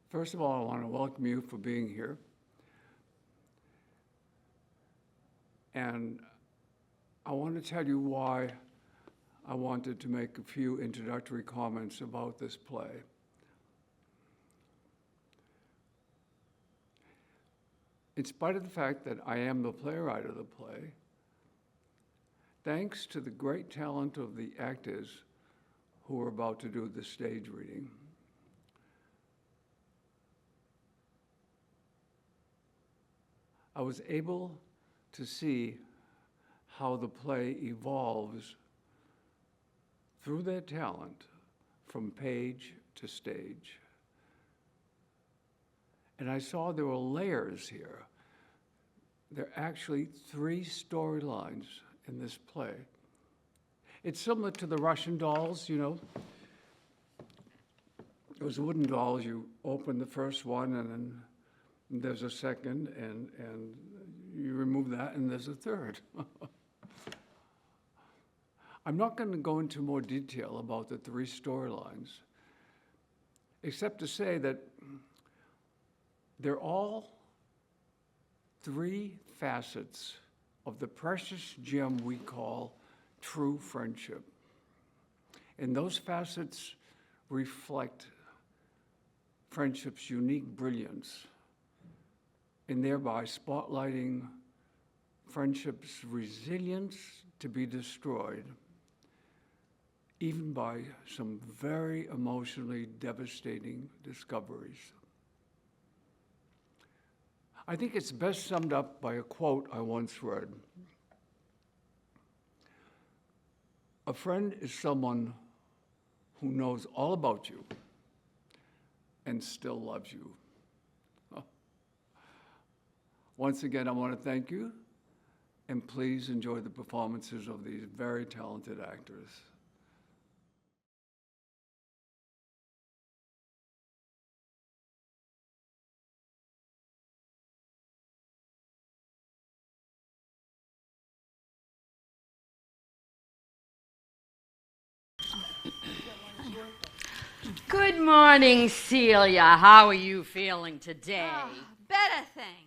First of all, I want to welcome you for being here. And I want to tell you why I wanted to make a few introductory comments about this play. In spite of the fact that I am the playwright of the play, thanks to the great talent of the actors who are about to do the stage reading, I was able to see how the play evolves through their talent from page to stage. And I saw there were layers here. There are actually 3 storylines in this play. It's similar to the Russian dolls, you know. Those wooden dolls, you open the first one and then there's a second, and you remove that and there's a third. I'm not going to go into more detail about the 3 storylines, except to say that they're all 3 facets of the precious gem we call true friendship. And those facets reflect friendship's unique brilliance, and thereby spotlighting friendship's resilience to be destroyed, even by some very emotionally devastating discoveries. I think it's best summed up by a quote I once read. A friend is someone who knows all about you and still loves you. Once again, I want to thank you, and please enjoy the performances of these very talented actors. Good morning, Celia. How are you feeling today? Oh, better, thanks.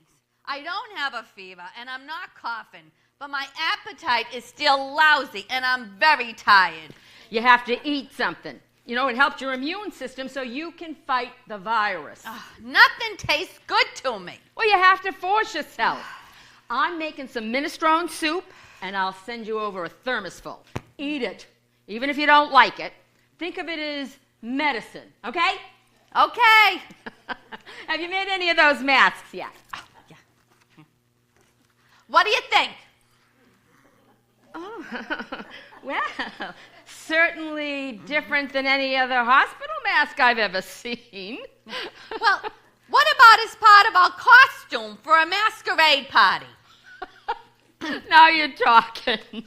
I don't have a fever, and I'm not coughing, but my appetite is still lousy, and I'm very tired. You have to eat something. You know, it helps your immune system so you can fight the virus. Nothing tastes good to me. Well, you have to force yourself. I'm making some minestrone soup, and I'll send you over a thermos full. Eat it, even if you don't like it. Think of it as medicine, okay? Okay. Have you made any of those masks yet? Oh, yeah. What do you think? Oh, well, certainly different than any other hospital mask I've ever seen. Well, what about as part of our costume for a masquerade party? Now you're talking.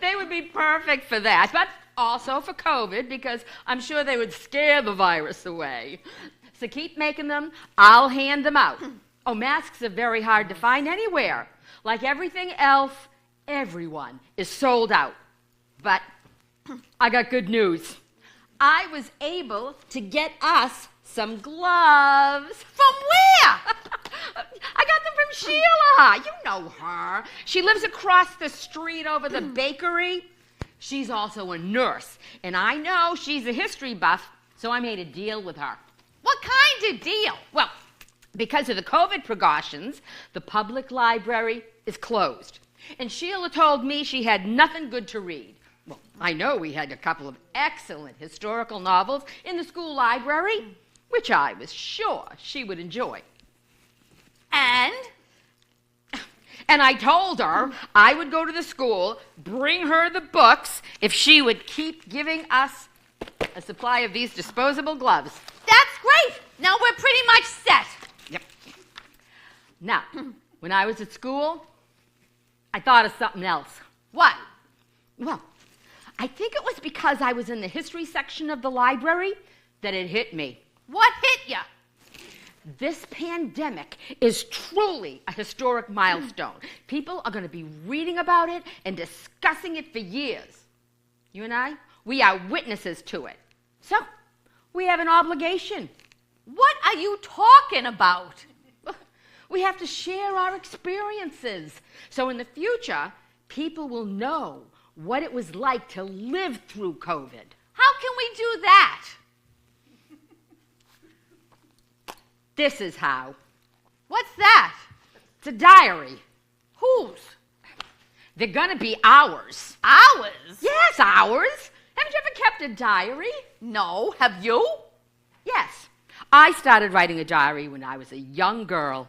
They would be perfect for that, but also for COVID, because I'm sure they would scare the virus away. So keep making them. I'll hand them out. Oh, masks are very hard to find anywhere. Like everything else, everyone is sold out. But I got good news. I was able to get us some gloves. From where? I got them from Sheila. You know her. She lives across the street over the bakery. She's also a nurse, and I know she's a history buff, so I made a deal with her. What kind of deal? Well, because of the COVID precautions, the public library is closed. And Sheila told me she had nothing good to read. Well, I know we had a couple of excellent historical novels in the school library, which I was sure she would enjoy. And I told her I would go to the school, bring her the books, if she would keep giving us a supply of these disposable gloves. That's great. Now we're pretty much set. Yep. Now, when I was at school, I thought of something else. What? Well, I think it was because I was in the history section of the library that it hit me. What hit ya? This pandemic is truly a historic milestone. People are going to be reading about it and discussing it for years. You and I, we are witnesses to it. So, we have an obligation What are you talking about? We have to share our experiences. So in the future, people will know what it was like to live through COVID. How can we do that? This is how. What's that? It's a diary. Whose? They're gonna be ours. Ours? Yes, ours. Haven't you ever kept a diary? No, have you? Yes. I started writing a diary when I was a young girl.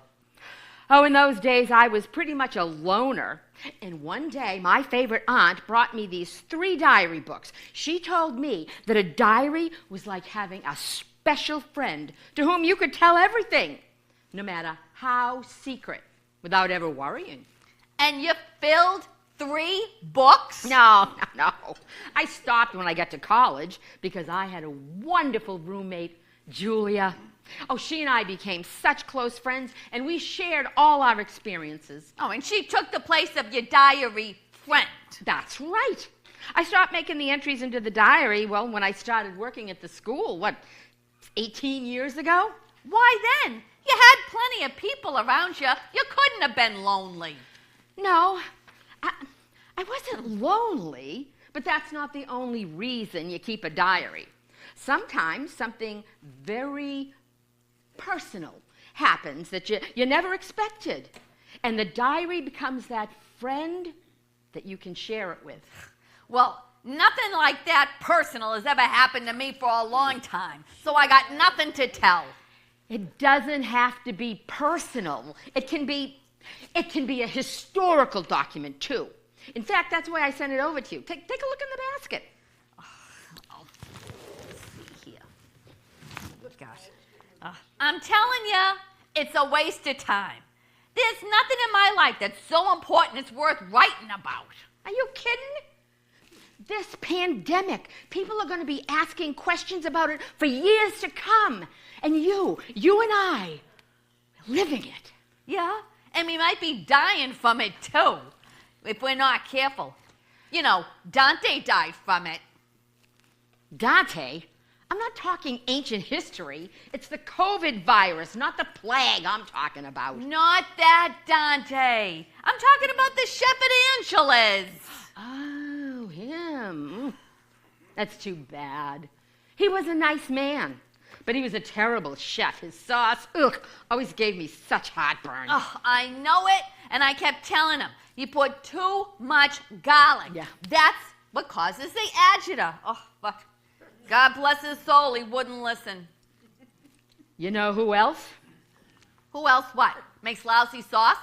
Oh, in those days, I was pretty much a loner. And one day, my favorite aunt brought me these 3 diary books. She told me that a diary was like having a special friend to whom you could tell everything, no matter how secret, without ever worrying. And you filled 3 books? No. I stopped when I got to college because I had a wonderful roommate, Julia. Oh, she and I became such close friends, and we shared all our experiences. Oh, and she took the place of your diary friend. That's right. I stopped making the entries into the diary, well, when I started working at the school, 18 years ago? Why then? You had plenty of people around you. You couldn't have been lonely. No, I wasn't lonely, but that's not the only reason you keep a diary. Sometimes something very personal happens that you never expected. And the diary becomes that friend that you can share it with. Well, nothing like that personal has ever happened to me for a long time, so I got nothing to tell. It doesn't have to be personal. It can be a historical document, too. In fact, that's why I sent it over to you. Take a look in the basket. Here. Gosh. I'm telling you, it's a waste of time. There's nothing in my life that's so important it's worth writing about. Are you kidding? This pandemic, people are going to be asking questions about it for years to come. And you and I, are living it. Yeah, and we might be dying from it too, if we're not careful. You know, Dante died from it. Dante? I'm not talking ancient history. It's the COVID virus, not the plague I'm talking about. Not that Dante. I'm talking about the Shepherd Angeles. Oh, him. That's too bad. He was a nice man, but he was a terrible chef. His sauce, always gave me such heartburn. Oh, I know it, and I kept telling him, you put too much garlic. Yeah. That's what causes the agita. Oh, but God bless his soul, he wouldn't listen. You know who else? Who else what? Makes lousy sauce?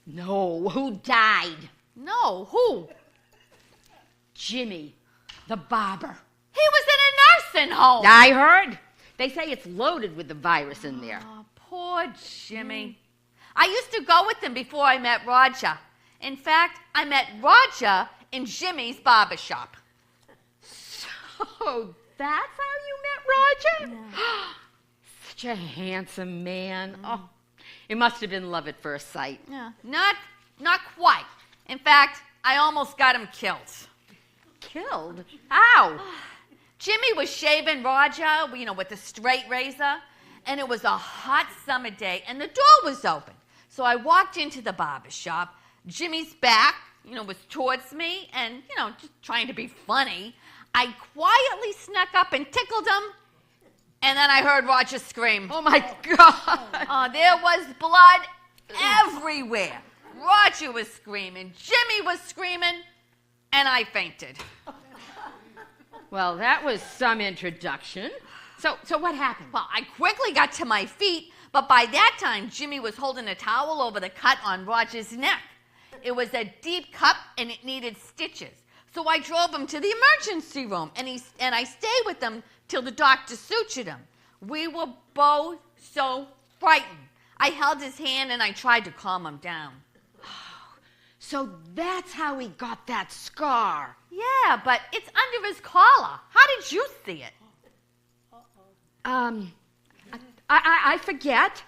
No, who died? No, who? Jimmy, the barber. He was in a nursing home. I heard. They say it's loaded with the virus in there. Oh, poor Jimmy. I used to go with him before I met Roger. In fact, I met Roger in Jimmy's barber shop. Oh, that's how you met Roger? Yeah. Such a handsome man. Oh, it must have been love at first sight. Yeah, not quite. In fact, I almost got him killed. Killed? How? Jimmy was shaving Roger, with a straight razor, and it was a hot summer day, and the door was open. So I walked into the barber shop. Jimmy's back, was towards me, and, just trying to be funny. I quietly snuck up and tickled him, and then I heard Roger scream. Oh, my God. Oh, there was blood everywhere. Roger was screaming, Jimmy was screaming, and I fainted. Well, that was some introduction. So what happened? Well, I quickly got to my feet, but by that time, Jimmy was holding a towel over the cut on Roger's neck. It was a deep cut, and it needed stitches. So I drove him to the emergency room, and I stayed with him till the doctor sutured him. We were both so frightened. I held his hand, and I tried to calm him down. So that's how he got that scar. Yeah, but it's under his collar. How did you see it? I forget.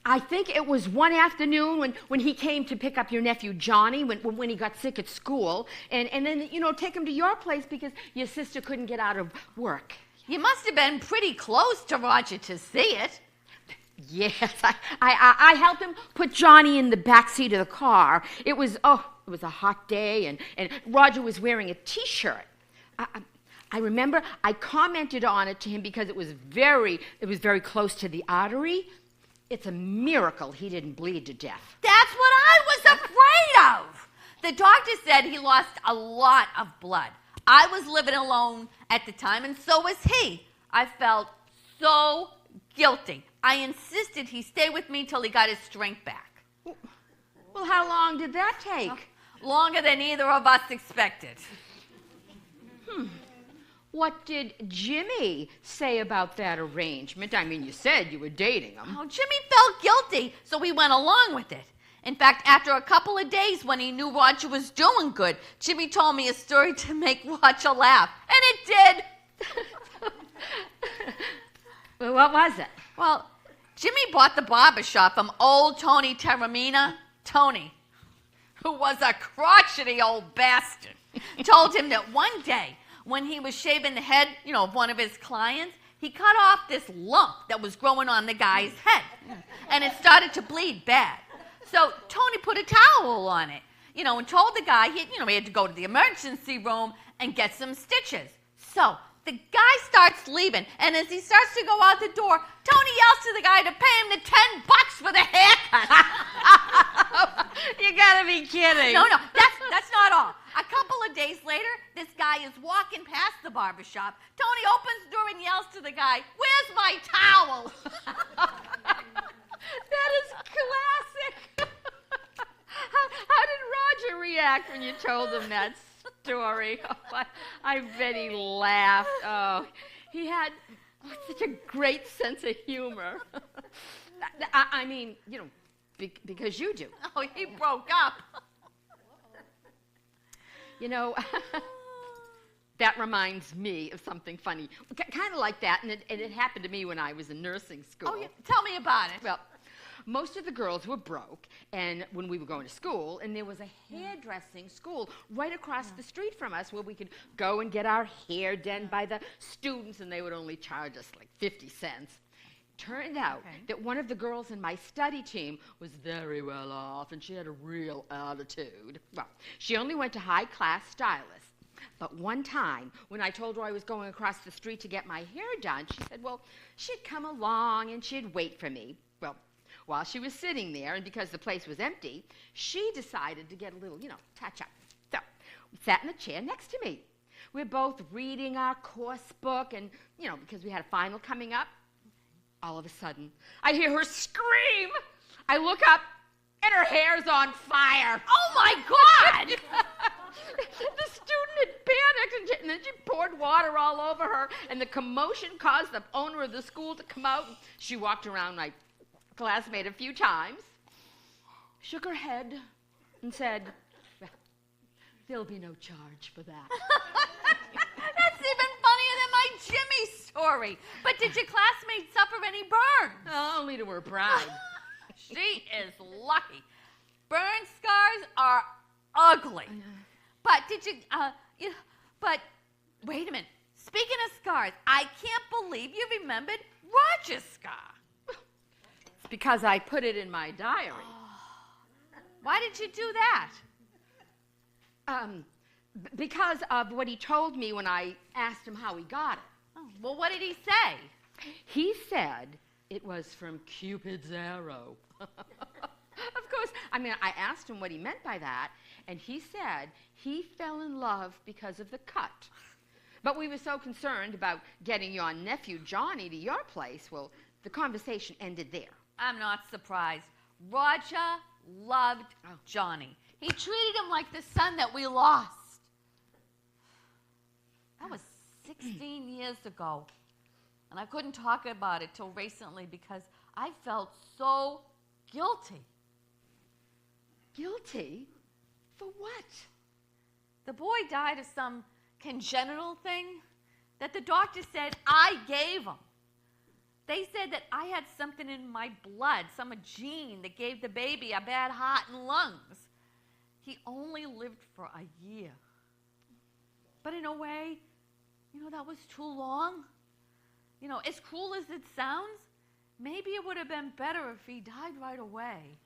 I think it was one afternoon when he came to pick up your nephew Johnny when he got sick at school, and then take him to your place because your sister couldn't get out of work. You must have been pretty close to Roger to see it. Yes, I helped him put Johnny in the back seat of the car. It was a hot day, and Roger was wearing a T-shirt. I remember I commented on it to him because it was very close to the artery. It's a miracle he didn't bleed to death. That's what I was afraid of. The doctor said he lost a lot of blood. I was living alone at the time, and so was he. I felt so guilty. I insisted he stay with me till he got his strength back. Well, how long did that take? Longer than either of us expected. What did Jimmy say about that arrangement? I mean, you said you were dating him. Oh, Jimmy felt guilty, so he went along with it. In fact, after a couple of days when he knew Roger was doing good, Jimmy told me a story to make Roger laugh. And it did. Well, what was it? Well, Jimmy bought the barber shop from old Tony Terramina. Tony, who was a crotchety old bastard, told him that one day when he was shaving the head, of one of his clients, he cut off this lump that was growing on the guy's head. And it started to bleed bad. So Tony put a towel on it, and told the guy he had to go to the emergency room and get some stitches. So the guy starts leaving, and as he starts to go out the door, Tony yells to the guy to pay him the $10 for the haircut. You gotta be kidding. No, that's not all. A couple of days later, this guy is walking past the barbershop. Tony opens the door and yells to the guy, "Where's my towel?" That is classic. How did Roger react when you told him that story? Oh, I bet he laughed. Oh, he had such a great sense of humor. I mean, because you do. Oh, he broke up. That reminds me of something funny. Kind of like that, and it happened to me when I was in nursing school. Oh, yeah. Tell me about it. Well, most of the girls were broke, and when we were going to school, and there was a hairdressing school right across the street from us where we could go and get our hair done by the students, and they would only charge us like 50 cents. Turned out that one of the girls in my study team was very well off, and she had a real attitude. Well, she only went to high-class stylists. But one time, when I told her I was going across the street to get my hair done, she said, well, she'd come along and she'd wait for me. Well, while she was sitting there, and because the place was empty, she decided to get a little, touch-up. So we sat in the chair next to me. We're both reading our course book, and, because we had a final coming up, all of a sudden, I hear her scream. I look up, and her hair's on fire. Oh, my God! The student had panicked, and then she poured water all over her, and the commotion caused the owner of the school to come out. She walked around my classmate a few times, shook her head, and said, well, there'll be no charge for that. That's even funnier than my Jimmy story. But did your classmate suffer any burns? Only to her pride. She is lucky. Burn scars are ugly. But but wait a minute. Speaking of scars, I can't believe you remembered Roger's scar. It's because I put it in my diary. Why did you do that? Because of what he told me when I asked him how he got it. Oh, well, what did he say? He said it was from Cupid's arrow. Of course, I asked him what he meant by that, and he said he fell in love because of the cut. But we were so concerned about getting your nephew Johnny to your place, well, the conversation ended there. I'm not surprised. Roger loved Johnny. He treated him like the son that we lost. That was 16 years ago. And I couldn't talk about it till recently because I felt so guilty. Guilty? For what? The boy died of some congenital thing that the doctor said I gave him. They said that I had something in my blood, some gene that gave the baby a bad heart and lungs. He only lived for a year. But in a way, that was too long. You know, as cruel as it sounds, maybe it would have been better if he died right away.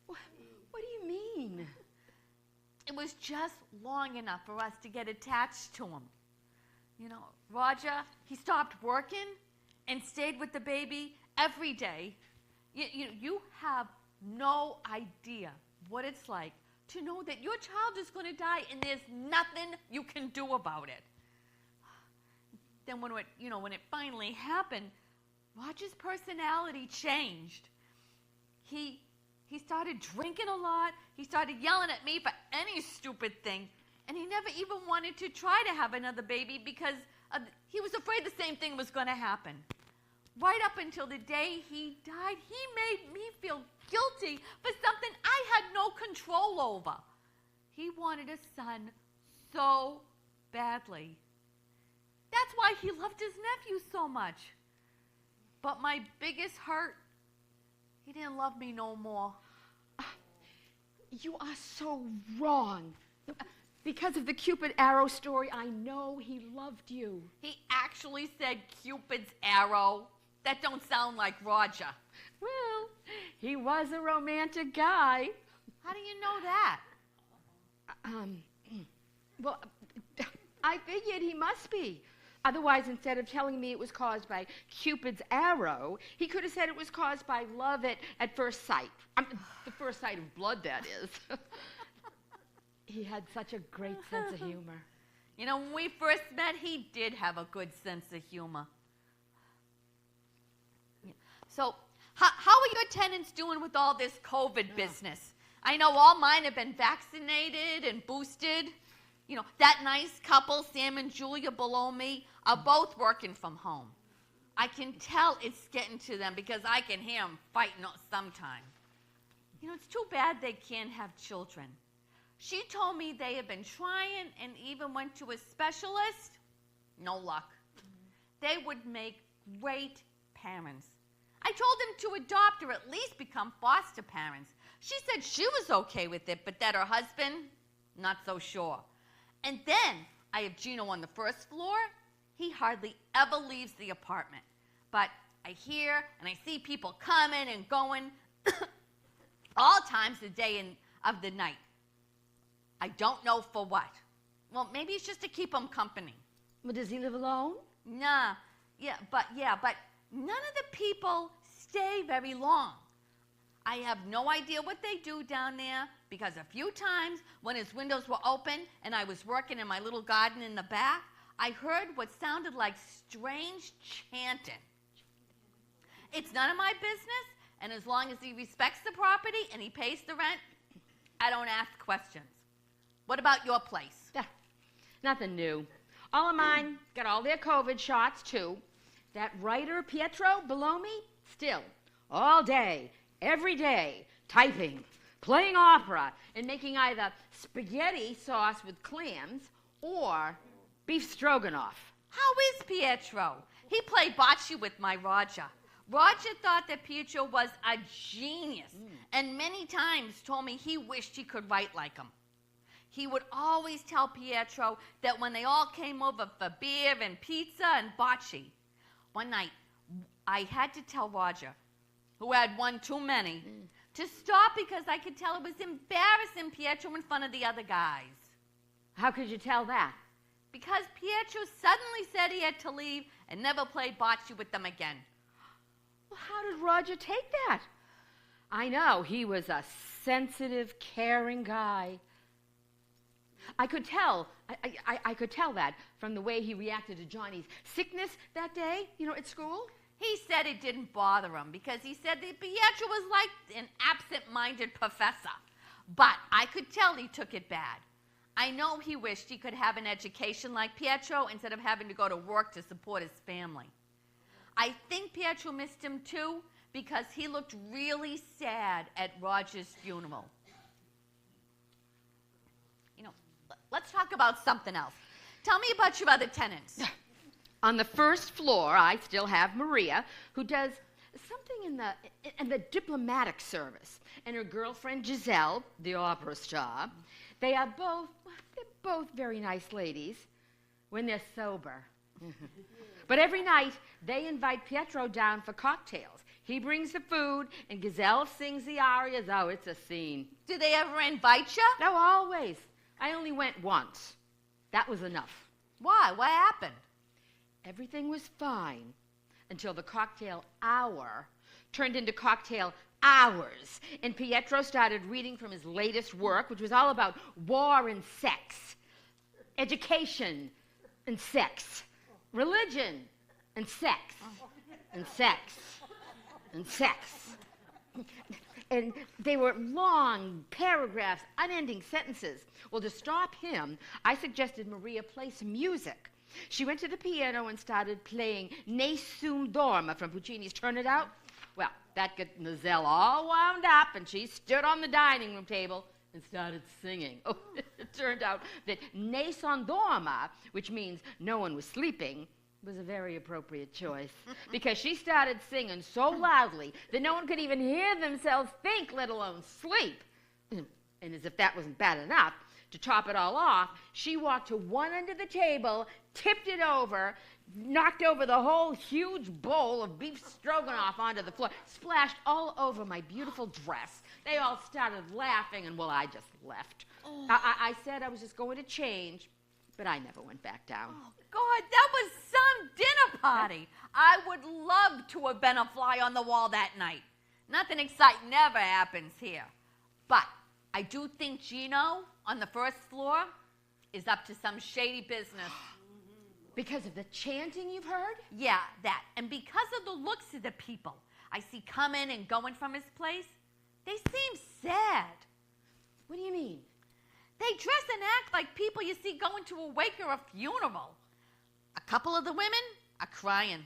What do you mean? It was just long enough for us to get attached to him. You know, Roger, he stopped working and stayed with the baby every day. You have no idea what it's like to know that your child is going to die and there's nothing you can do about it. Then when it finally happened, Roger's personality changed. He started drinking a lot. He started yelling at me for any stupid thing. And he never even wanted to try to have another baby because he was afraid the same thing was going to happen. Right up until the day he died, he made me feel guilty for something I had no control over. He wanted a son so badly. That's why he loved his nephew so much. But my biggest hurt, he didn't love me no more. You are so wrong. Because of the Cupid arrow story, I know he loved you. He actually said Cupid's arrow. That don't sound like Roger. Well, he was a romantic guy. How do you know that? Well, I figured he must be. Otherwise, instead of telling me it was caused by Cupid's arrow, he could have said it was caused by love at first sight. The first sight of blood, that is. He had such a great sense of humor. You know, when we first met, he did have a good sense of humor. Yeah. So, how are your tenants doing with all this COVID business? I know all mine have been vaccinated and boosted. You know, that nice couple, Sam and Julia below me, are both working from home. I can tell it's getting to them because I can hear them fighting sometimes. You know, it's too bad they can't have children. She told me they have been trying and even went to a specialist. No luck. They would make great parents. I told them to adopt or at least become foster parents. She said she was okay with it, but that her husband, not so sure. And then I have Gino on the first floor. He hardly ever leaves the apartment. But I hear and I see people coming and going all times of the day and of the night. I don't know for what. Well, maybe it's just to keep him company. Well, does he live alone? Nah, but none of the people stay very long. I have no idea what they do down there because a few times when his windows were open and I was working in my little garden in the back, I heard what sounded like strange chanting. It's none of my business, and as long as he respects the property and he pays the rent, I don't ask questions. What about your place? Nothing new. All of mine got all their COVID shots, too. That writer, Pietro, below me, still, all day, every day, typing, playing opera, and making either spaghetti sauce with clams or beef stroganoff. How is Pietro? He played bocce with my Roger. Roger thought that Pietro was a genius and many times told me he wished he could write like him. He would always tell Pietro that when they all came over for beer and pizza and bocce. One night, I had to tell Roger, who had one too many, to stop because I could tell it was embarrassing Pietro in front of the other guys. How could you tell that? Because Pietro suddenly said he had to leave and never played bocce with them again. Well, how did Roger take that? I know, he was a sensitive, caring guy. I could tell that from the way he reacted to Johnny's sickness that day, at school. He said it didn't bother him because he said that Pietro was like an absent-minded professor. But I could tell he took it bad. I know he wished he could have an education like Pietro instead of having to go to work to support his family. I think Pietro missed him too because he looked really sad at Roger's funeral. Let's talk about something else. Tell me about your other tenants. On the first floor, I still have Maria, who does something in the diplomatic service, and her girlfriend Giselle, the opera star. They're both very nice ladies when they're sober. But every night, they invite Pietro down for cocktails. He brings the food, and Gazelle sings the arias. Oh, it's a scene. Do they ever invite you? No, always. I only went once. That was enough. Why? What happened? Everything was fine until the cocktail hour turned into cocktail hours. And Pietro started reading from his latest work, which was all about war and sex, education and sex, religion and sex, and sex, and sex. And they were long paragraphs, unending sentences. Well, to stop him, I suggested Maria play some music. She went to the piano and started playing Nessun Dorma from Puccini's Turn It Out. Well, that got Gazelle all wound up, and she stood on the dining room table and started singing. Oh, it turned out that Nessun Dorma, which means no one was sleeping, was a very appropriate choice because she started singing so loudly that no one could even hear themselves think, let alone sleep. And as if that wasn't bad enough, to top it all off, she walked to one end of the table, tipped it over, knocked over the whole huge bowl of beef stroganoff onto the floor, splashed all over my beautiful dress. They all started laughing, and well, I just left. Oh. I said I was just going to change, but I never went back down. Oh, God, that was some dinner party. I would love to have been a fly on the wall that night. Nothing exciting ever happens here. But I do think Gino on the first floor is up to some shady business. Because of the chanting you've heard? Yeah, that. And because of the looks of the people I see coming and going from his place, they seem sad. What do you mean? They dress and act like people you see going to a wake or a funeral. A couple of the women are crying.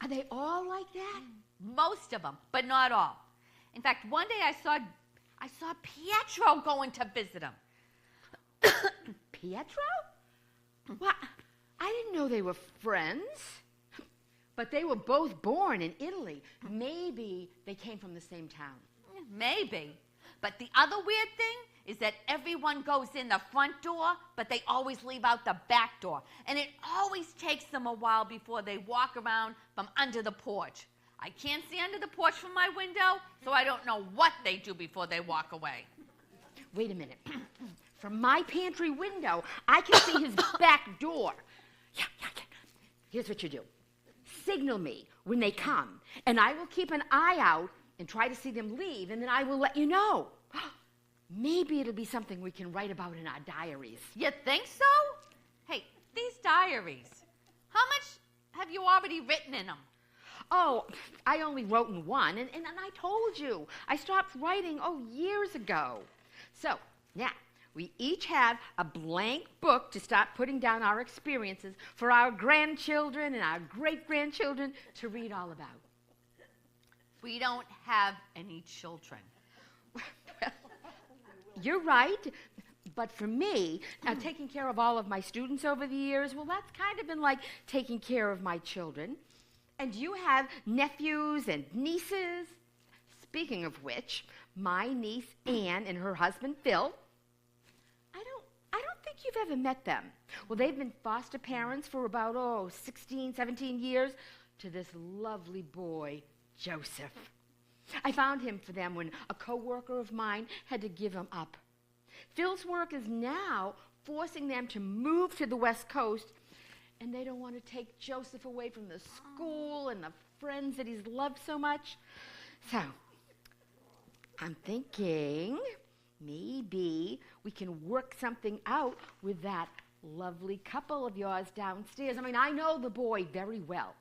Are they all like that? Most of them, but not all. In fact, one day I saw Pietro going to visit him. Pietro? Well, I didn't know they were friends. But they were both born in Italy. Maybe they came from the same town. Maybe. But the other weird thing is that everyone goes in the front door, but they always leave out the back door. And it always takes them a while before they walk around from under the porch. I can't see under the porch from my window, so I don't know what they do before they walk away. Wait a minute. From my pantry window, I can see his back door. Yeah. Here's what you do. Signal me when they come, and I will keep an eye out and try to see them leave, and then I will let you know. Maybe it'll be something we can write about in our diaries. You think so? Hey, these diaries, how much have you already written in them? Oh, I only wrote in one, and I told you. I stopped writing, years ago. So, now, we each have a blank book to start putting down our experiences for our grandchildren and our great-grandchildren to read all about. We don't have any children. Well, you're right. But for me, taking care of all of my students over the years, well, that's kind of been like taking care of my children. And you have nephews and nieces. Speaking of which, my niece Anne and her husband Phil, I don't think you've ever met them. Well, they've been foster parents for about, 16, 17 years to this lovely boy, Joseph. I found him for them when a coworker of mine had to give him up. Phil's work is now forcing them to move to the West Coast, and they don't want to take Joseph away from the school and the friends that he's loved so much. So, I'm thinking maybe we can work something out with that lovely couple of yours downstairs. I mean, I know the boy very well.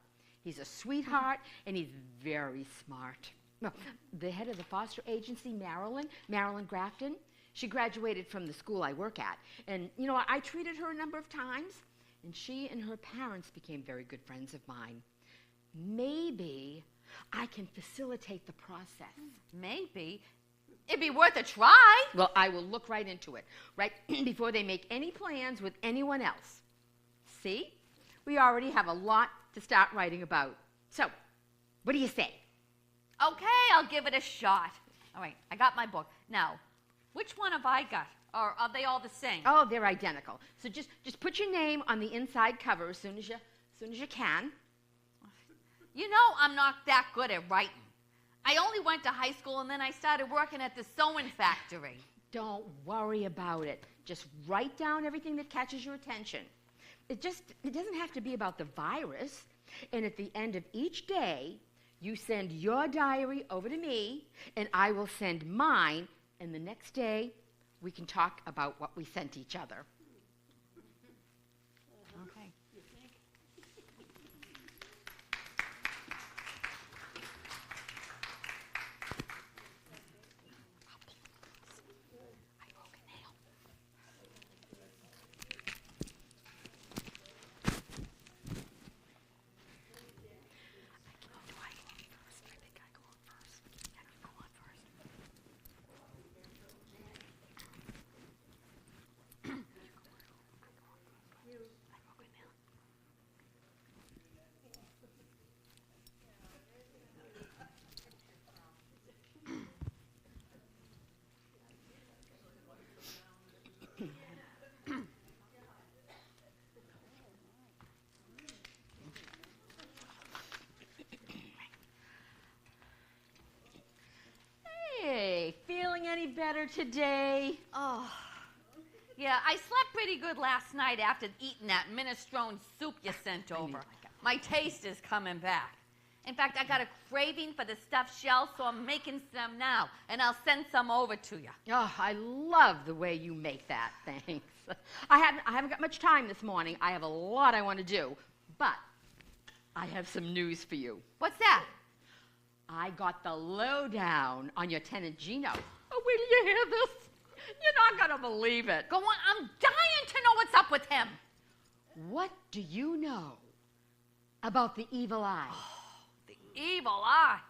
He's a sweetheart, and he's very smart. Well, the head of the foster agency, Marilyn Grafton, she graduated from the school I work at. And, I treated her a number of times, and she and her parents became very good friends of mine. Maybe I can facilitate the process. Maybe. It'd be worth a try. Well, I will look right into it, right before they make any plans with anyone else. See? We already have a lot to start writing about. So, what do you say? Okay, I'll give it a shot. All right, I got my book. Now, which one have I got? Or are they all the same? Oh, they're identical. So just put your name on the inside cover as soon as you can. You know I'm not that good at writing. I only went to high school and then I started working at the sewing factory. Don't worry about it. Just write down everything that catches your attention. It doesn't have to be about the virus. And at the end of each day, you send your diary over to me, and I will send mine, and the next day, we can talk about what we sent each other. Okay. Hey, feeling any better today? Oh, yeah, I slept pretty good last night after eating that minestrone soup you sent over. My taste is coming back. In fact, I got a craving for the stuffed shell, so I'm making some now, and I'll send some over to you. Oh, I love the way you make that. Thanks. I haven't got much time this morning. I have a lot I want to do, but I have some news for you. What's that? I got the lowdown on your tenant Gino. Oh, wait till you hear this. You're not going to believe it. Go on, I'm dying to know what's up with him. What do you know about the evil eye? The evil eye.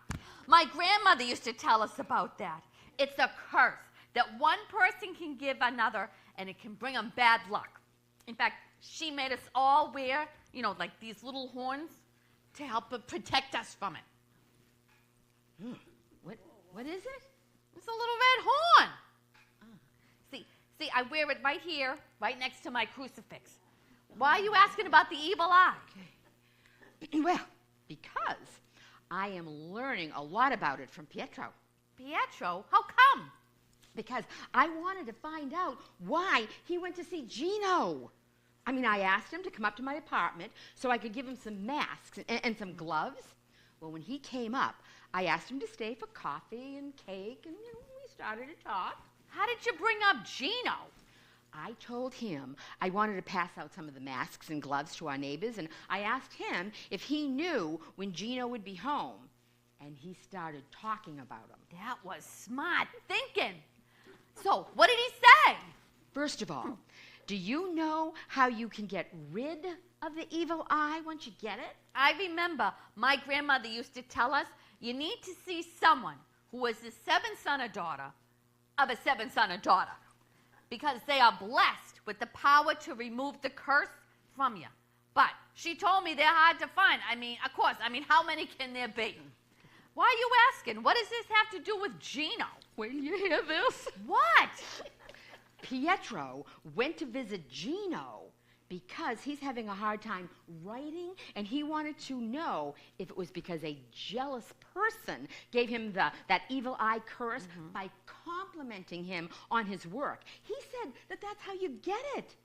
My grandmother used to tell us about that. It's a curse that one person can give another, and it can bring them bad luck. In fact, she made us all wear, like these little horns to help protect us from it. What is it? It's a little red horn. See, I wear it right here, right next to my crucifix. Why are you asking about the evil eye? Okay. Well, because I am learning a lot about it from Pietro. Pietro? How come? Because I wanted to find out why he went to see Gino. I mean, I asked him to come up to my apartment so I could give him some masks and some gloves. Well, when he came up, I asked him to stay for coffee and cake, and we started to talk. How did you bring up Gino? I told him I wanted to pass out some of the masks and gloves to our neighbors, and I asked him if he knew when Gino would be home. And he started talking about him. That was smart thinking. So, what did he say? First of all, do you know how you can get rid of the evil eye once you get it? I remember my grandmother used to tell us you need to see someone who was the seventh son or daughter of a seventh son or daughter, because they are blessed with the power to remove the curse from you. But she told me they're hard to find. Of course, how many can there be? Why are you asking? What does this have to do with Gino? Wait till you hear this. What? Pietro went to visit Gino because he's having a hard time writing, and he wanted to know if it was because a jealous person gave him that evil eye curse by complimenting him on his work. He said that that's how you get it.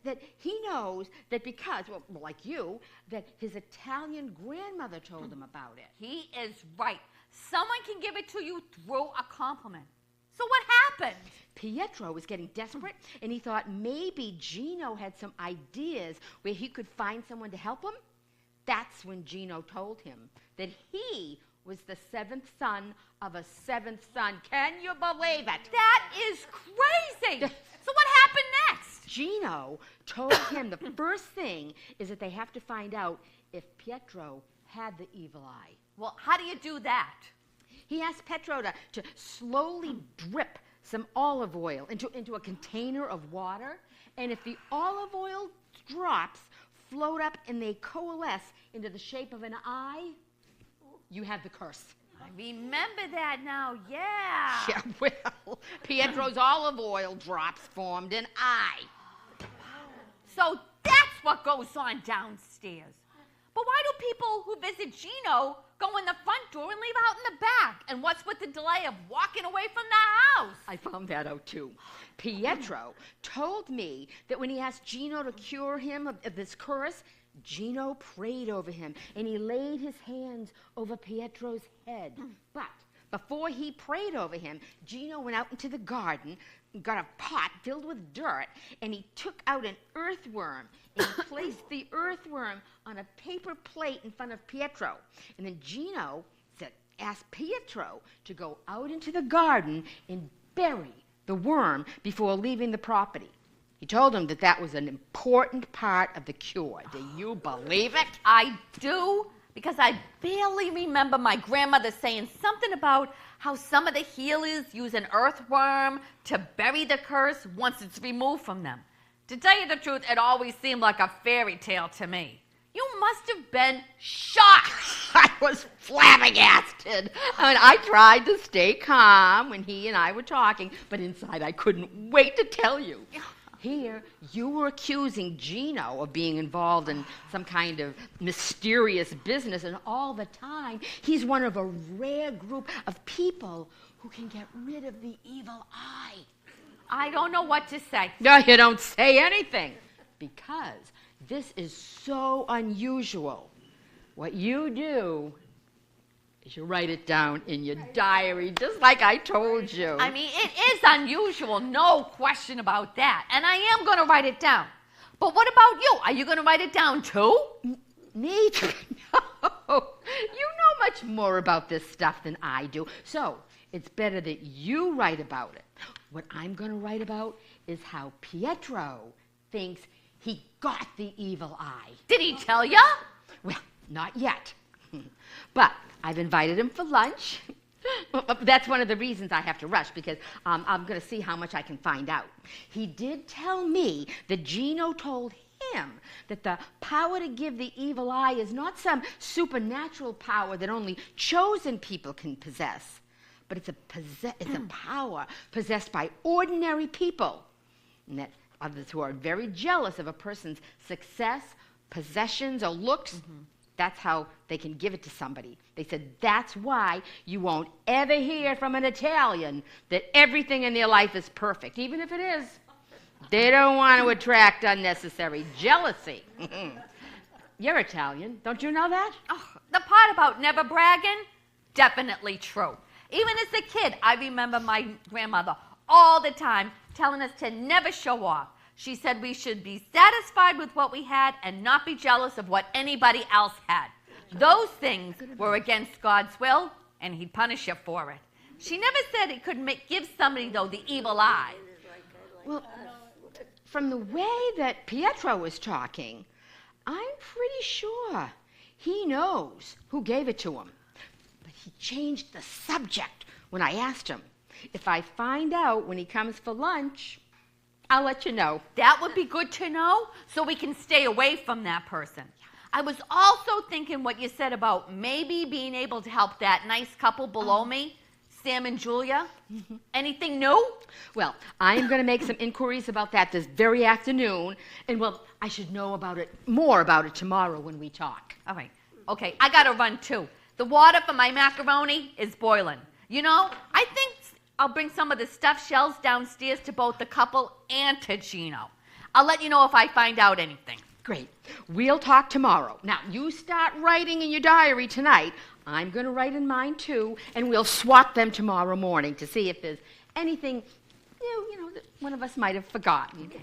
That he knows that because, well, like you, that his Italian grandmother told him about it. He is right. Someone can give it to you through a compliment. So what happened? Pietro was getting desperate, and he thought maybe Gino had some ideas where he could find someone to help him. That's when Gino told him that he was the seventh son of a seventh son. Can you believe it? That is crazy. So what happened next? Gino told him the first thing is that they have to find out if Pietro had the evil eye. Well, how do you do that? He asked Pietro to slowly drip some olive oil into a container of water, and if the olive oil drops float up and they coalesce into the shape of an eye, you have the curse. I remember that now, yeah. Yeah, well, Pietro's olive oil drops formed an eye. So that's what goes on downstairs. But why do people who visit Gino go in the front door and leave out in the back? And what's with the delay of walking away from the house? I found that out too. Pietro told me that when he asked Gino to cure him of this curse, Gino prayed over him and he laid his hands over Pietro's head. But before he prayed over him, Gino went out into the garden, got a pot filled with dirt, and he took out an earthworm and placed the earthworm on a paper plate in front of Pietro. And then Gino asked Pietro to go out into the garden and bury the worm before leaving the property. He told him that that was an important part of the cure. Do you believe it? I do, because I barely remember my grandmother saying something about how some of the healers use an earthworm to bury the curse once it's removed from them. To tell you the truth, it always seemed like a fairy tale to me. You must have been shocked. I was flabbergasted. I mean, I tried to stay calm when he and I were talking, but inside I couldn't wait to tell you. Here, you were accusing Gino of being involved in some kind of mysterious business, and all the time, he's one of a rare group of people who can get rid of the evil eye. I don't know what to say. No, you don't say anything, because this is so unusual. What you do is you write it down in your diary, just like I told you. I mean, it is unusual, no question about that. And I am going to write it down. But what about you? Are you going to write it down too? Me? No. You know much more about this stuff than I do. So it's better that you write about it. What I'm going to write about is how Pietro thinks he got the evil eye. Did he tell ya? Well, not yet. But I've invited him for lunch. That's one of the reasons I have to rush, because I'm going to see how much I can find out. He did tell me that Gino told him that the power to give the evil eye is not some supernatural power that only chosen people can possess, but it's a power possessed by ordinary people, and that others who are very jealous of a person's success, possessions, or looks, that's how they can give it to somebody. They said that's why you won't ever hear from an Italian that everything in their life is perfect, even if it is. They don't want to attract unnecessary jealousy. You're Italian, don't you know that? Oh, the part about never bragging, definitely true. Even as a kid, I remember my grandmother all the time telling us to never show off. She said we should be satisfied with what we had and not be jealous of what anybody else had. Those things were against God's will, and he'd punish you for it. She never said it could give somebody, though, the evil eye. Well, from the way that Pietro was talking, I'm pretty sure he knows who gave it to him. But he changed the subject when I asked him. If I find out when he comes for lunch, I'll let you know. That would be good to know, so we can stay away from that person. I was also thinking what you said about maybe being able to help that nice couple below me, Sam and Julia. Anything new? Well, I am going to make some inquiries about that this very afternoon, and well, I should know more about it tomorrow when we talk. All right. Okay, I got to run too. The water for my macaroni is boiling. You know, I think I'll bring some of the stuffed shells downstairs to both the couple and to Gino. I'll let you know if I find out anything. Great. We'll talk tomorrow. Now, you start writing in your diary tonight. I'm going to write in mine too, and we'll swap them tomorrow morning to see if there's anything, you know, that one of us might have forgotten. Okay.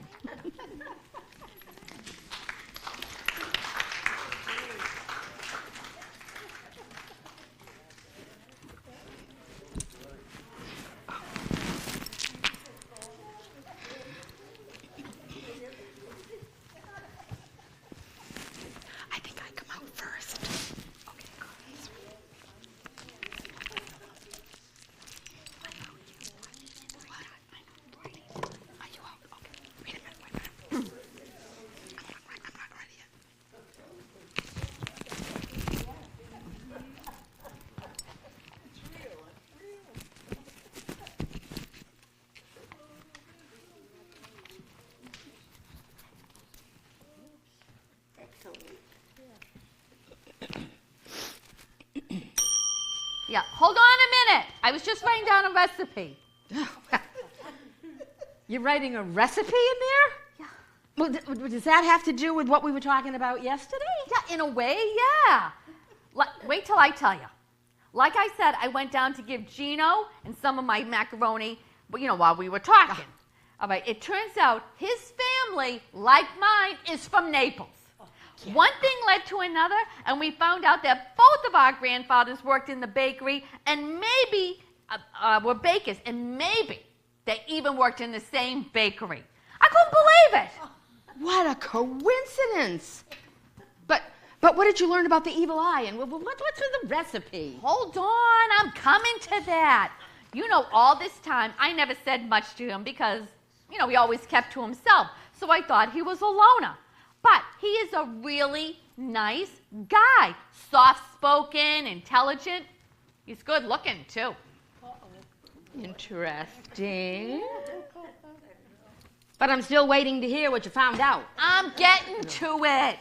Yeah, hold on a minute. I was just writing down a recipe. You're writing a recipe in there? Yeah. Well, does that have to do with what we were talking about yesterday? Yeah, in a way, yeah. Wait till I tell you. Like I said, I went down to give Gino and some of my macaroni, while we were talking. All right, it turns out his family, like mine, is from Naples. Yeah. One thing led to another, and we found out that both of our grandfathers worked in the bakery, and maybe were bakers, and maybe they even worked in the same bakery. I couldn't believe it. What a coincidence! But what did you learn about the evil eye, and what's with the recipe? Hold on, I'm coming to that. All this time, I never said much to him because, he always kept to himself. So I thought he was a loner. But he is a really nice guy. Soft-spoken, intelligent. He's good looking, too. Interesting. But I'm still waiting to hear what you found out. I'm getting to it.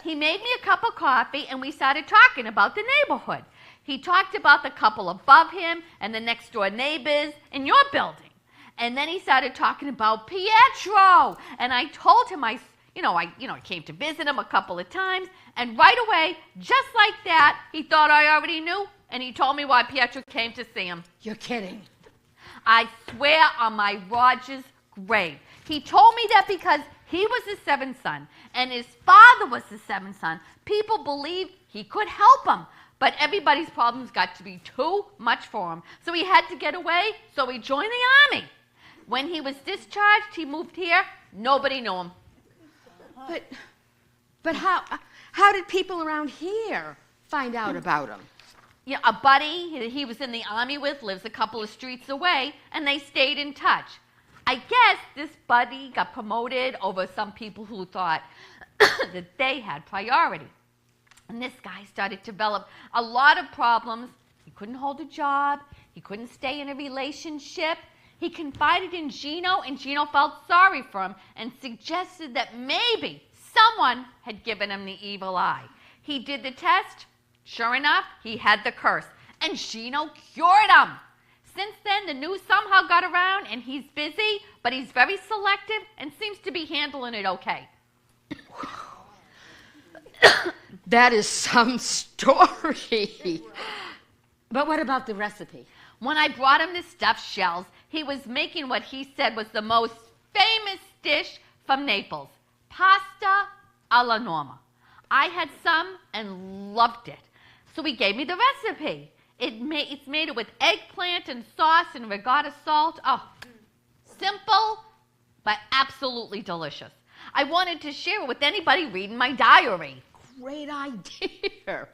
He made me a cup of coffee, and we started talking about the neighborhood. He talked about the couple above him and the next-door neighbors in your building. And then he started talking about Pietro. And I told him I came to visit him a couple of times, and right away, just like that, he thought I already knew, and he told me why Pietro came to see him. You're kidding. I swear on my Roger's grave. He told me that because he was the seventh son, and his father was the seventh son. People believed he could help them, but everybody's problems got to be too much for him. So he had to get away, so he joined the army. When he was discharged, he moved here. Nobody knew him. But how did people around here find out about him? Yeah, a buddy he was in the army with lives a couple of streets away, and they stayed in touch. I guess this buddy got promoted over some people who thought that they had priority. And this guy started to develop a lot of problems. He couldn't hold a job. He couldn't stay in a relationship. He confided in Gino, and Gino felt sorry for him and suggested that maybe someone had given him the evil eye. He did the test. Sure enough, he had the curse, and Gino cured him. Since then, the news somehow got around, and he's busy, but he's very selective and seems to be handling it okay. That is some story. But what about the recipe? When I brought him the stuffed shells, he was making what he said was the most famous dish from Naples, pasta alla Norma. I had some and loved it, so he gave me the recipe. It's made it with eggplant and sauce and regatta salt. Oh, simple, but absolutely delicious. I wanted to share it with anybody reading my diary. Great idea.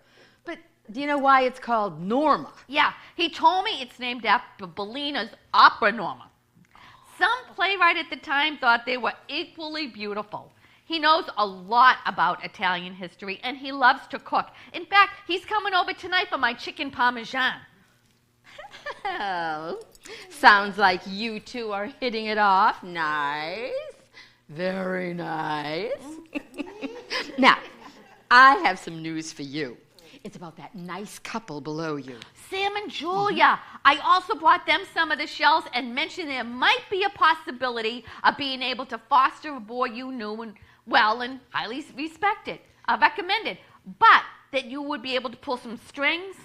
But do you know why it's called Norma? Yeah, he told me it's named after Bellini's opera Norma. Some playwright at the time thought they were equally beautiful. He knows a lot about Italian history, and he loves to cook. In fact, he's coming over tonight for my chicken parmesan. Oh, sounds like you two are hitting it off. Nice. Very nice. Now, I have some news for you. It's about that nice couple below you. Sam and Julia. I also brought them some of the shells and mentioned there might be a possibility of being able to foster a boy you knew and highly respected, recommended, but that you would be able to pull some strings.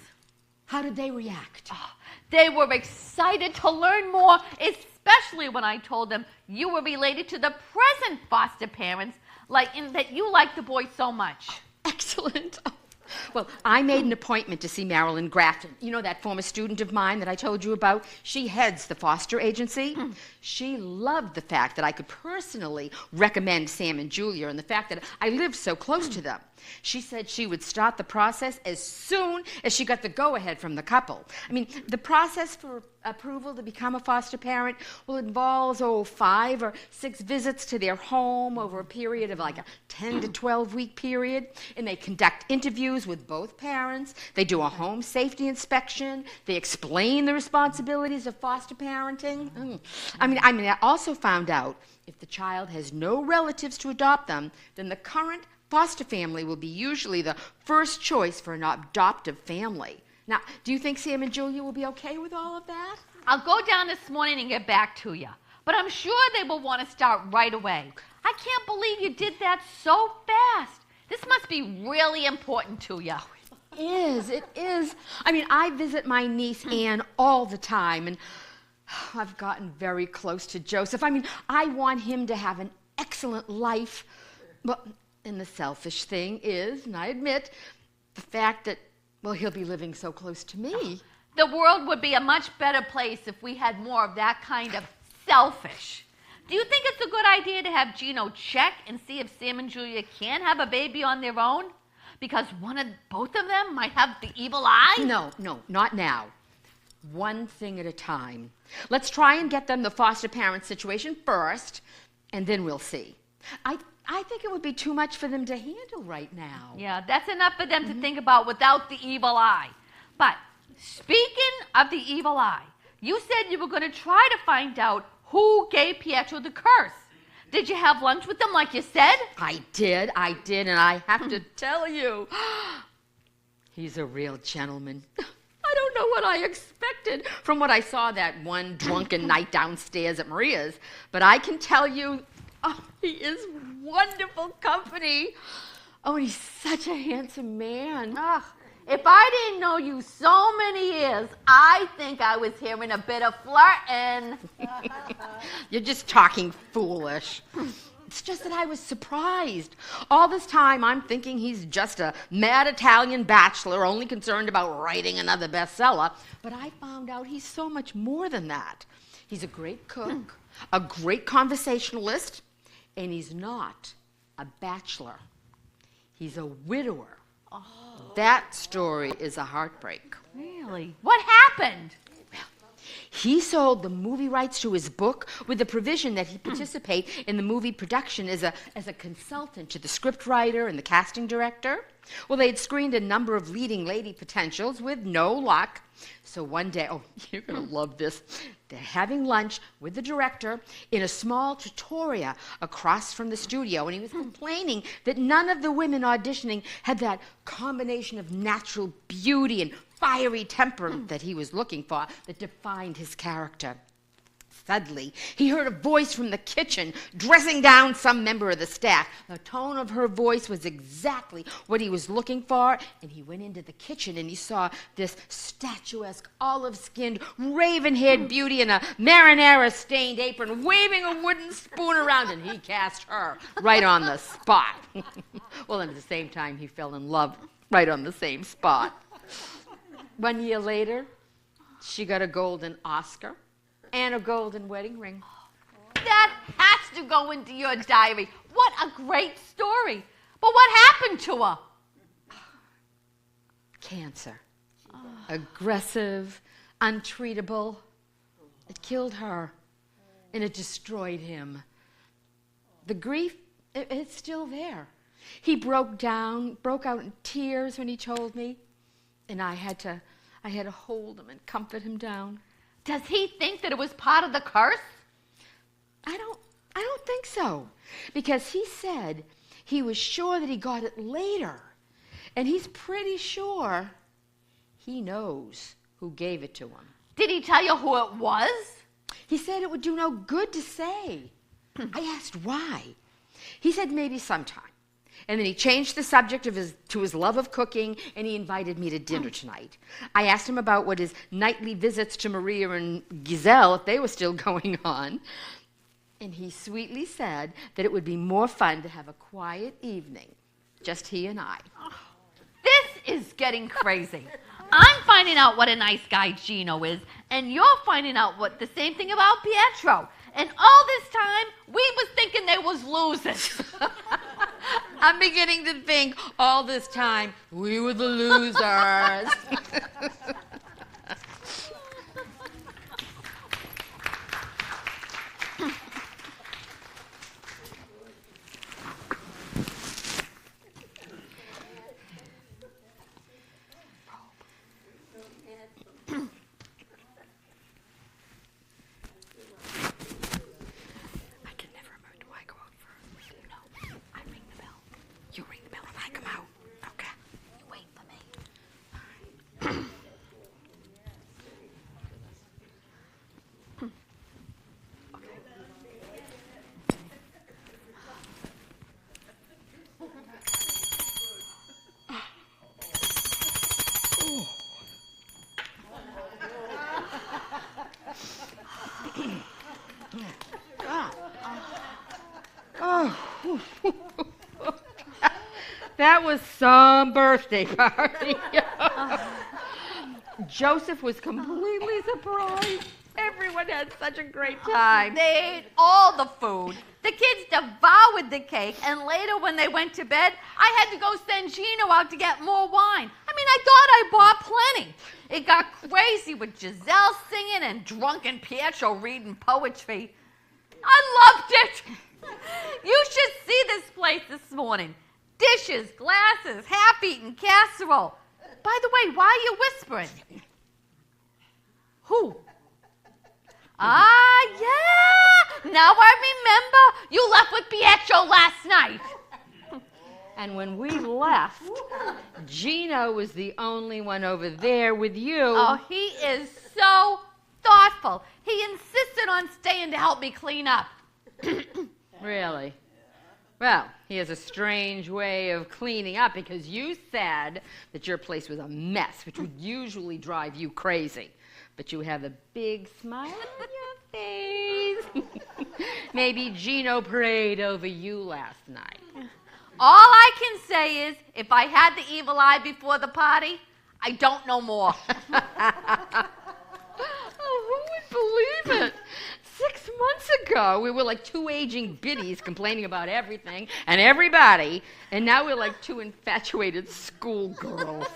How did they react? Oh, they were excited to learn more, especially when I told them you were related to the present foster parents, that you like the boy so much. Excellent. Well, I made an appointment to see Marilyn Grafton. You know that former student of mine that I told you about? She heads the foster agency. She loved the fact that I could personally recommend Sam and Julia and the fact that I lived so close to them. She said she would start the process as soon as she got the go-ahead from the couple. I mean, the process for approval to become a foster parent involves 5 or 6 visits to their home over a period of like a 10 to 12-week period. And they conduct interviews with both parents. They do a home safety inspection. They explain the responsibilities of foster parenting. I also found out if the child has no relatives to adopt them, then the current foster family will be usually the first choice for an adoptive family. Now, do you think Sam and Julia will be okay with all of that? I'll go down this morning and get back to you. But I'm sure they will want to start right away. I can't believe you did that so fast. This must be really important to you. It is. I mean, I visit my niece Anne all the time, and I've gotten very close to Joseph. I mean, I want him to have an excellent life. Well, and the selfish thing is, and I admit, the fact that, well, he'll be living so close to me. The world would be a much better place if we had more of that kind of selfish. Do you think it's a good idea to have Gino check and see if Sam and Julia can have a baby on their own? Because both of them might have the evil eye? No, not now. One thing at a time. Let's try and get them the foster parent situation first, and then we'll see. I think it would be too much for them to handle right now. Yeah, that's enough for them to think about without the evil eye. But speaking of the evil eye, you said you were going to try to find out who gave Pietro the curse. Did you have lunch with them like you said? I did, and I have to tell you, he's a real gentleman. I don't know what I expected from what I saw that one drunken night downstairs at Maria's, but I can tell you, he is wonderful company. Oh, and he's such a handsome man. Ugh, if I didn't know you so many years, I think I was hearing a bit of flirting. You're just talking foolish. It's just that I was surprised. All this time, I'm thinking he's just a mad Italian bachelor, only concerned about writing another bestseller. But I found out he's so much more than that. He's a great cook, a great conversationalist, and he's not a bachelor. He's a widower. Oh. That story is a heartbreak. Really? What happened? He sold the movie rights to his book with the provision that he participate in the movie production as a consultant to the scriptwriter and the casting director. Well, they'd screened a number of leading lady potentials with no luck. So one day, oh, you're going to love this, they're having lunch with the director in a small trattoria across from the studio, and he was complaining that none of the women auditioning had that combination of natural beauty and fiery temper that he was looking for, that defined his character. Suddenly, he heard a voice from the kitchen dressing down some member of the staff. The tone of her voice was exactly what he was looking for, and he went into the kitchen and he saw this statuesque, olive-skinned, raven-haired beauty in a marinara-stained apron waving a wooden spoon around, and he cast her right on the spot. Well, and at the same time, he fell in love right on the same spot. 1 year later, she got a golden Oscar and a golden wedding ring. That has to go into your diary. What a great story. But what happened to her? Cancer. Aggressive, untreatable. It killed her, and it destroyed him. The grief, it's still there. He broke out in tears when he told me, and I had to hold him and comfort him down. Does he think that it was part of the curse? I don't think so, because he said he was sure that he got it later, and he's pretty sure he knows who gave it to him. Did he tell you who it was? He said it would do no good to say. I asked why. He said maybe sometime. And then he changed the subject to his love of cooking, and he invited me to dinner tonight. I asked him about what his nightly visits to Maria and Giselle, if they were still going on. And he sweetly said that it would be more fun to have a quiet evening, just he and I. This is getting crazy. I'm finding out what a nice guy Gino is, and you're finding out what the same thing about Pietro. And all this time, we was thinking they was losers. I'm beginning to think all this time we were the losers. That was some birthday party. Joseph was completely surprised. Everyone had such a great time. They ate all the food. The kids devoured the cake, and later when they went to bed, I had to go send Gino out to get more wine. I mean, I thought I bought plenty. It got crazy with Giselle singing and drunken Pietro reading poetry. I loved it. You should see this place this morning. Dishes, glasses, half-eaten casserole. By the way, why are you whispering? Who? Ah, yeah. Now I remember. You left with Pietro last night. And when we left, Gino was the only one over there with you. Oh, he is so thoughtful. He insisted on staying to help me clean up. Really? Well, he has a strange way of cleaning up because you said that your place was a mess, which would usually drive you crazy. But you have a big smile on your face. Maybe Gino prayed over you last night. All I can say is, if I had the evil eye before the party, I don't know more. Oh, who would believe it? 6 months ago, we were like two aging biddies complaining about everything and everybody, and now we're like two infatuated schoolgirls.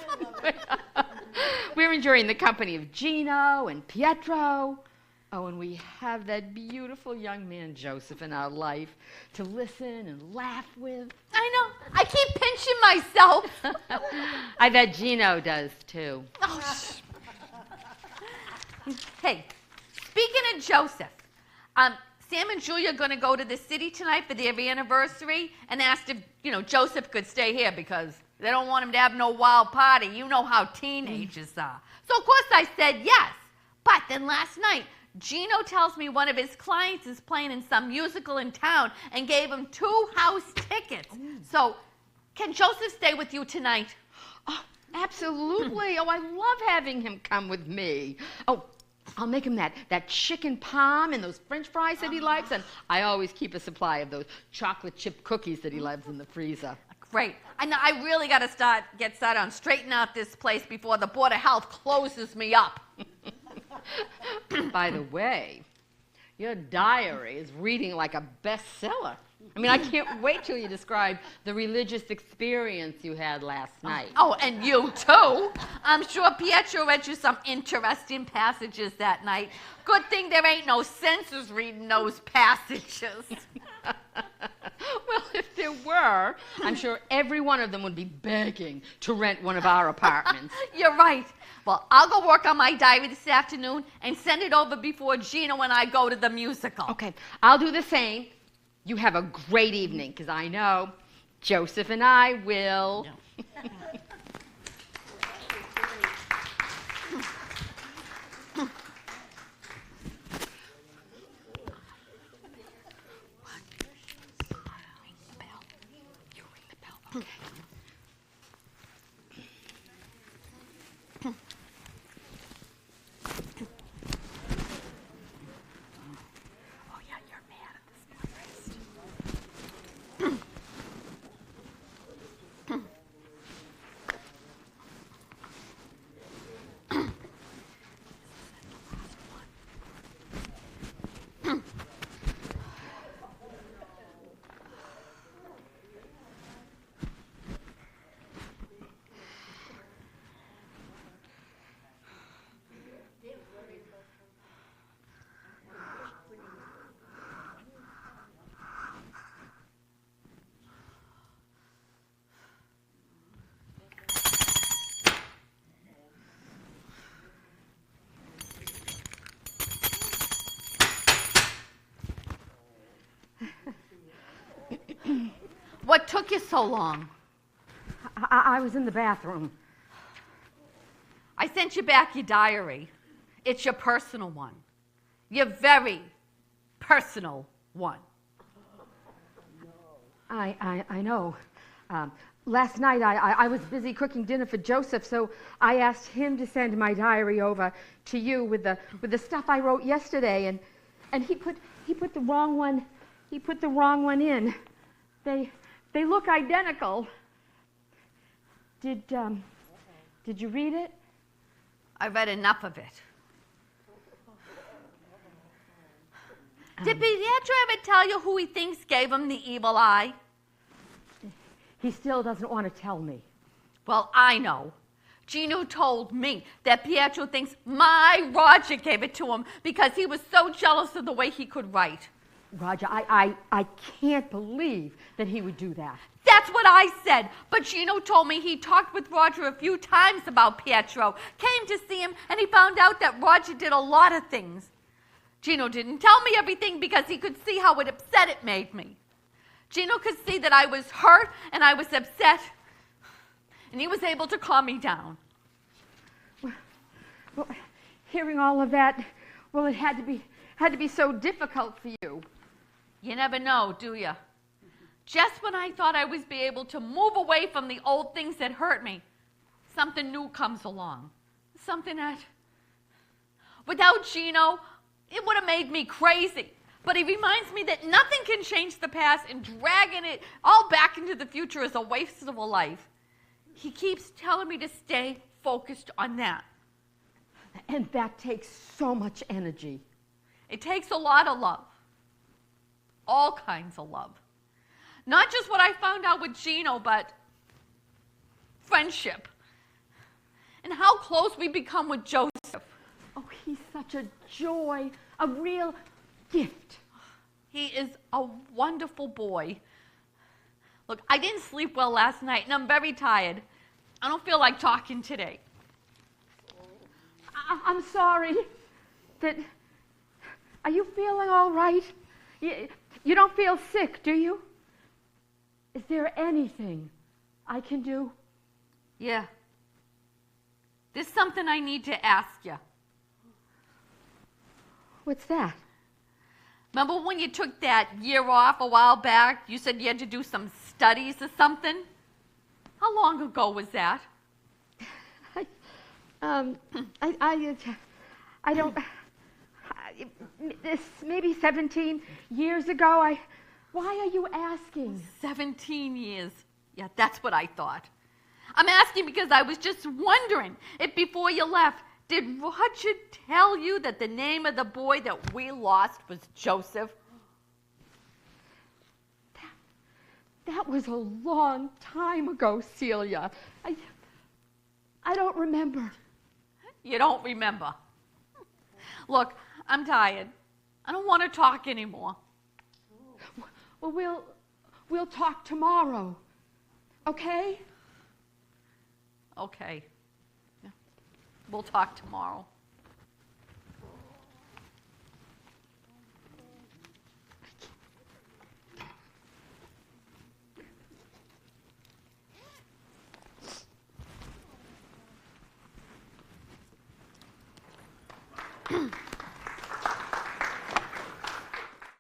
We're enjoying the company of Gino and Pietro. Oh, and we have that beautiful young man, Joseph, in our life to listen and laugh with. I know. I keep pinching myself. I bet Gino does, too. Oh, Hey, speaking of Joseph, Sam and Julia are going to go to the city tonight for their anniversary and asked if, Joseph could stay here because they don't want him to have no wild party. You know how teenagers are. So, of course, I said yes. But then last night, Gino tells me one of his clients is playing in some musical in town and gave him 2 house tickets. So, can Joseph stay with you tonight? Oh, absolutely. Oh, I love having him come with me. Oh, I'll make him that chicken parm and those French fries that he likes, and I always keep a supply of those chocolate chip cookies that he loves in the freezer. Great. I really got to get started on straightening out this place before the Board of Health closes me up. By the way, your diary is reading like a bestseller. I mean, I can't wait till you describe the religious experience you had last night. Oh, and you too. I'm sure Pietro read you some interesting passages that night. Good thing there ain't no censors reading those passages. Well, if there were, I'm sure every one of them would be begging to rent one of our apartments. You're right. Well, I'll go work on my diary this afternoon and send it over before Gino and I go to the musical. Okay, I'll do the same. You have a great evening, because I know Joseph and I will. Yeah. What took you so long? I was in the bathroom. I sent you back your diary. It's your personal one. Your very personal one. I know. Last night I was busy cooking dinner for Joseph, so I asked him to send my diary over to you with the stuff I wrote yesterday, and he put the wrong one. He put the wrong one in. They look identical, Did you read it? I read enough of it. Did Pietro ever tell you who he thinks gave him the evil eye? He still doesn't want to tell me. Well, I know. Gino told me that Pietro thinks my Roger gave it to him because he was so jealous of the way he could write. Roger, I can't believe that he would do that. That's what I said. But Gino told me he talked with Roger a few times about Pietro, came to see him, and he found out that Roger did a lot of things. Gino didn't tell me everything because he could see how upset it made me. Gino could see that I was hurt and I was upset, and he was able to calm me down. Well, hearing all of that, well, it had to be so difficult for you. You never know, do you? Just when I thought I was be able to move away from the old things that hurt me, something new comes along. Something that, without Gino, it would have made me crazy. But he reminds me that nothing can change the past, and dragging it all back into the future is a waste of a life. He keeps telling me to stay focused on that. And that takes so much energy. It takes a lot of love. All kinds of love. Not just what I found out with Gino, but friendship. And how close we become with Joseph. Oh, he's such a joy, a real gift. He is a wonderful boy. Look, I didn't sleep well last night, and I'm very tired. I don't feel like talking today. I'm sorry. Are you feeling all right? You don't feel sick, do you? Is there anything I can do? Yeah. There's something I need to ask you. What's that? Remember when you took that year off a while back? You said you had to do some studies or something? How long ago was that? I don't, maybe 17 years ago. Why are you asking? 17 years. Yeah, that's what I thought. I'm asking because I was just wondering if before you left, did Roger tell you that the name of the boy that we lost was Joseph? That was a long time ago, Celia. I don't remember. You don't remember. Look, I'm tired. I don't want to talk anymore. Well, we'll talk tomorrow. Okay? Okay. Yeah. We'll talk tomorrow.